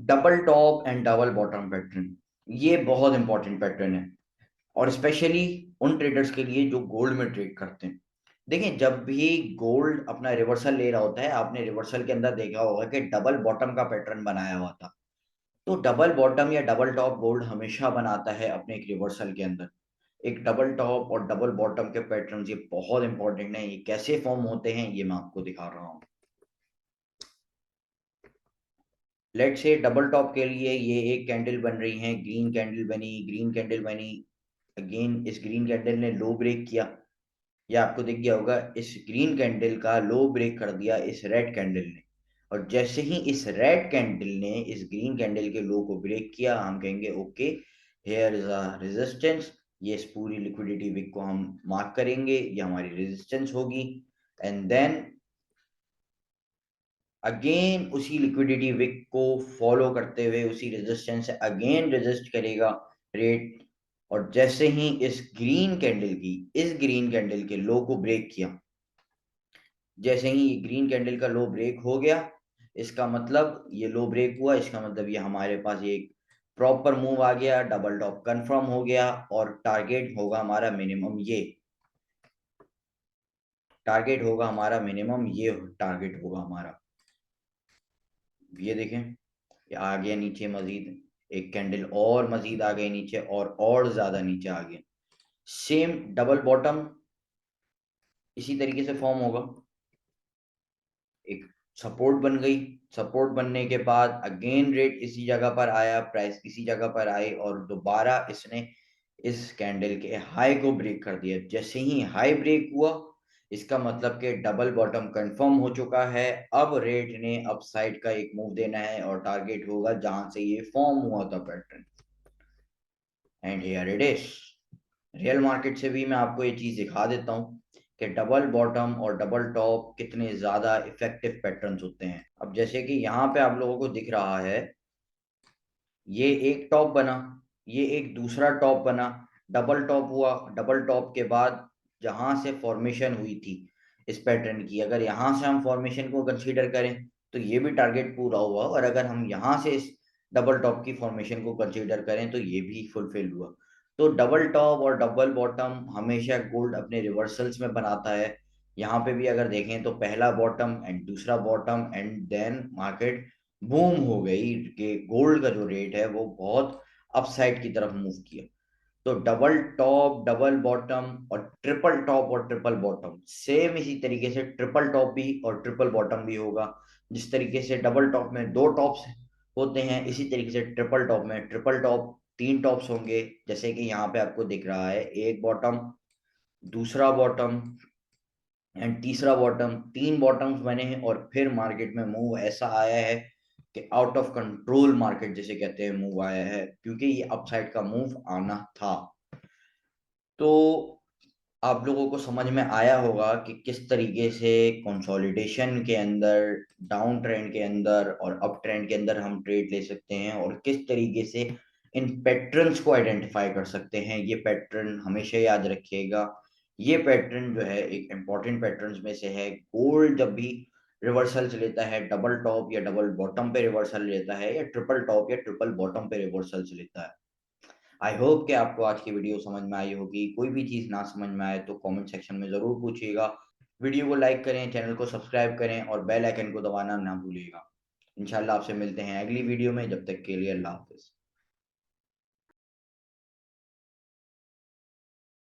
Double top and double bottom pattern, ये बहुत important pattern है, और स्पेशली उन ट्रेडर्स के लिए जो गोल्ड में ट्रेड करते हैं। देखिए, जब भी गोल्ड अपना रिवर्सल ले रहा होता है, आपने रिवर्सल के अंदर देखा होगा कि डबल बॉटम का पैटर्न बनाया हुआ था। तो डबल बॉटम या डबल टॉप गोल्ड हमेशा बनाता है अपने एक रिवर्सल के अंदर। एक डबल टॉप और डबल बॉटम के पैटर्न ये बहुत इंपॉर्टेंट है। ये कैसे फॉर्म होते हैं ये मैं आपको दिखा रहा हूँ। लेट से डबल टॉप के लिए ये एक कैंडल बन रही है, ग्रीन कैंडल बनी, ग्रीन कैंडल बनी। अगेन इस ग्रीन कैंडल ने लो ब्रेक किया, या आपको दिख गया होगा इस ग्रीन कैंडल का लो ब्रेक कर दिया इस रेड कैंडल ने। और जैसे ही इस रेड कैंडल ने इस ग्रीन कैंडल के लो को ब्रेक किया, हम कहेंगे okay, here is a resistance. ये इस पूरी लिक्विडिटी विक को हम मार्क करेंगे, ये हमारी रेजिस्टेंस होगी। एंड देन अगेन उसी लिक्विडिटी विक को फॉलो करते हुए उसी रेजिस्टेंस से अगेन रेजिस्ट करेगा रेट। और जैसे ही इस ग्रीन कैंडल के लो को ब्रेक किया, जैसे ही ये ग्रीन कैंडल का लो ब्रेक हो गया, इसका मतलब ये लो ब्रेक हुआ, इसका मतलब ये हमारे पास ये एक प्रॉपर मूव आ गया, डबल टॉप कंफर्म हो गया। और टारगेट होगा हमारा मिनिमम ये, टारगेट होगा हमारा मिनिमम ये, टारगेट होगा हमारा ये देखें, ये आ गया नीचे मजीद, एक कैंडल और मजीद आ गई नीचे, और ज्यादा नीचे आ गया। सेम डबल बॉटम इसी तरीके से फॉर्म होगा। एक सपोर्ट बन गई, सपोर्ट बनने के बाद अगेन रेट इसी जगह पर आया, प्राइस इसी जगह पर आई, और दोबारा इसने इस कैंडल के हाई को ब्रेक कर दिया। जैसे ही हाई ब्रेक हुआ, इसका मतलब कि डबल बॉटम कंफर्म हो चुका है। अब रेट ने अपसाइड का एक मूव देना है, और टारगेट होगा जहां से ये फॉर्म हुआ था pattern. And here it is. Real market से भी मैं आपको ये चीज दिखा देता हूँ कि डबल बॉटम और डबल टॉप कितने ज्यादा इफेक्टिव पैटर्न्स होते हैं। अब जैसे कि यहाँ पे आप लोगों को दिख रहा है, ये एक टॉप बना, ये एक दूसरा टॉप बना, डबल टॉप हुआ। डबल टॉप के बाद जहां से फॉर्मेशन हुई थी इस पैटर्न की, अगर यहाँ से हम फॉर्मेशन को कंसीडर करें तो ये भी टारगेट पूरा हुआ, और अगर हम यहाँ से इस डबल टॉप की फॉर्मेशन को कंसीडर करें तो ये भी फुलफिल हुआ। तो डबल टॉप और डबल बॉटम हमेशा गोल्ड अपने रिवर्सल्स में बनाता है। यहाँ पे भी अगर देखें तो पहला बॉटम एंड दूसरा bottom, and then market boom हो गई कि गोल्ड का जो रेट है वो बहुत अपसाइड की तरफ मूव किया। तो डबल टॉप, डबल बॉटम और ट्रिपल टॉप और ट्रिपल बॉटम, सेम इसी तरीके से ट्रिपल टॉप भी और ट्रिपल बॉटम भी होगा। जिस तरीके से डबल टॉप में दो टॉप्स होते हैं, इसी तरीके से ट्रिपल टॉप में ट्रिपल टॉप तीन टॉप्स होंगे। जैसे कि यहाँ पे आपको दिख रहा है, एक बॉटम, दूसरा बॉटम एंड तीसरा बॉटम, तीन बॉटम्स बने हैं। और फिर मार्केट में मूव ऐसा आया है कि आउट ऑफ कंट्रोल मार्केट जिसे कहते हैं मूव आया है, क्योंकि ये अपसाइड का मूव आना था। तो आप लोगों को समझ में आया होगा कि किस तरीके से कंसोलिडेशन के अंदर, डाउन ट्रेंड के अंदर और अप ट्रेंड के अंदर हम ट्रेड ले सकते हैं, और किस तरीके से इन पैटर्न्स को आइडेंटिफाई कर सकते हैं। ये पैटर्न हमेशा याद रखिएगा, ये पैटर्न जो है एक इम्पॉर्टेंट पैटर्न्स में से है। गोल्ड जब भी रिवर्सल्स लेता है, डबल टॉप या डबल बॉटम पे रिवर्सल लेता है, या ट्रिपल टॉप या ट्रिपल बॉटम पे रिवर्सल्स लेता है। आई होप कि आपको आज की वीडियो समझ में आई होगी। कोई भी चीज़ ना समझ में आए तो कमेंट सेक्शन में ज़रूर पूछिएगा। वीडियो को लाइक करें, चैनल को सब्सक्राइब करें, और बेल आइकन को दबाना ना भूलिएगा। इंशाल्लाह आपसे मिलते हैं अगली वीडियो में, जब तक के लिए अल्लाह हाफिज़।